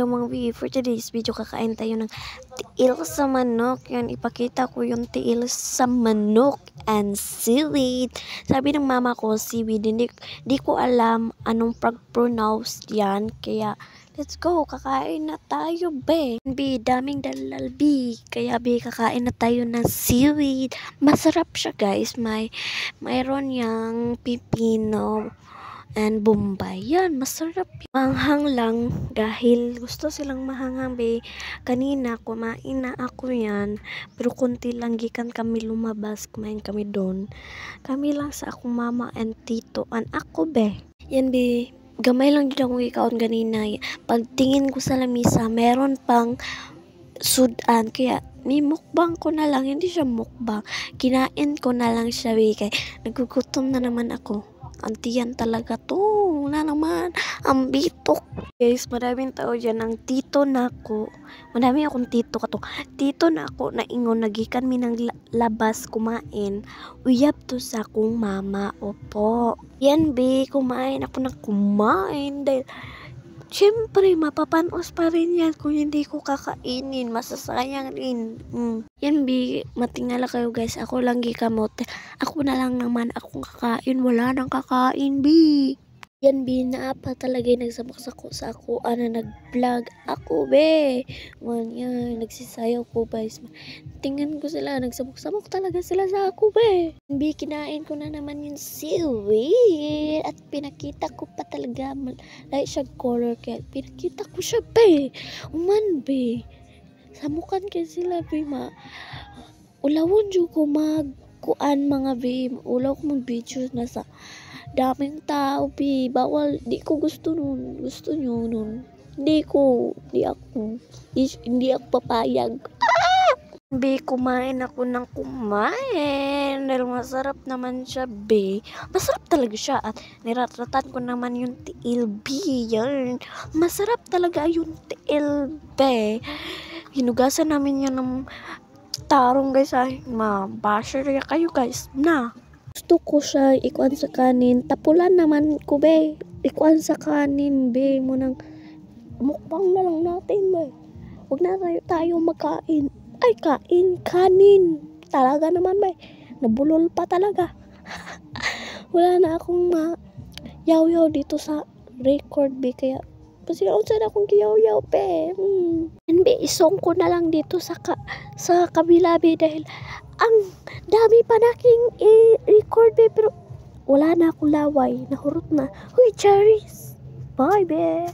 Hello mga B, for today's video kakain tayo ng tiil sa manok. Yan, ipakita ko yung tiil sa manok and seaweed. Sabi ng mama ko, seaweed, hindi ko alam anong pag-pronounce yan. Kaya, let's go, kakain na tayo, be. B, daming dalal, B. Kaya, B, kakain na tayo ng seaweed. Masarap siya, guys. Mayroon yang pipino and Bombay. Yan, masarap. Manghang lang dahil gusto silang mahanghang, be. Kanina, kumain na ako yan. Pero konti lang gikan kami lumabas. Kumain kami doon. Kami lang sa akong mama and tito and ako, be. Yan, be. Gamay lang din akong ikaon ganina. Pagtingin ko sa lamisa, meron pang sudan. Kaya, ni mukbang ko na lang. Hindi siya mukbang. Kinain ko na lang siya, be. Kaya, nagugutom na naman ako. Antiyan talaga to. Wala naman. Ang bitok. Guys, maraming tao dyan. Ang tito na ako. Madami akong tito ka to. Tito na ako na ingon. Nagikan mi ng labas kumain. Uyab to sa akong mama. Opo. Yan, be. Kumain ako na kumain. Dahil siyempre, mapapanos pa rin yan kung hindi ko kakainin. Masasayang rin. Yan, bi, matingala kayo guys. Ako lang gikamot. Ako na lang naman akong kakain. Wala nang kakain, bi. Yan, bi, naapa talaga yung nagsabak-sako sa ako. Nag-vlog ako, be. Yan, nagsisayaw ko, guys. Tingnan ko sila. Nagsabak-sabak talaga sila sa ako, be. Bi, kinain ko na naman yung seaweed. At pinakita ko pa talaga. Like siya color. Kaya pinakita ko siya, be. Uman, be. Samukan kaya sila, be. Ulawon dyo ko magkuan, mga be. Ulaw ko mag-video na sa daming tao, be. Bawal. Di ko gusto nun. Gusto nyo nun. Hindi ako papayag. Be, kumain ako ng kumain. Dahil masarap naman siya, be. Masarap talaga siya. At niratratan ko naman yung tiil, be. Yan. Masarap talaga yung tiil, be. Hinugasan namin yan ng tarong, guys. Ay, ma-basher kayo, guys. Na. Gusto ko siya ikuan sa kanin. Tapulan naman ko, be. Ikuan sa kanin, be. Munang mukbang na lang natin, be. Huwag na tayo makain. Ay, kanin. Talaga naman, be. Nabulol pa talaga. Wala na akong yaw-yaw dito sa record, be. Kaya, pasilaunsan akong kiyaw-yaw, be. And, be, isong ko na lang dito sa kabila, be. Dahil, ang dami pa naking i-record, be. Pero, wala na akong laway. Nahurot na. Huy, cherries. Bye, be.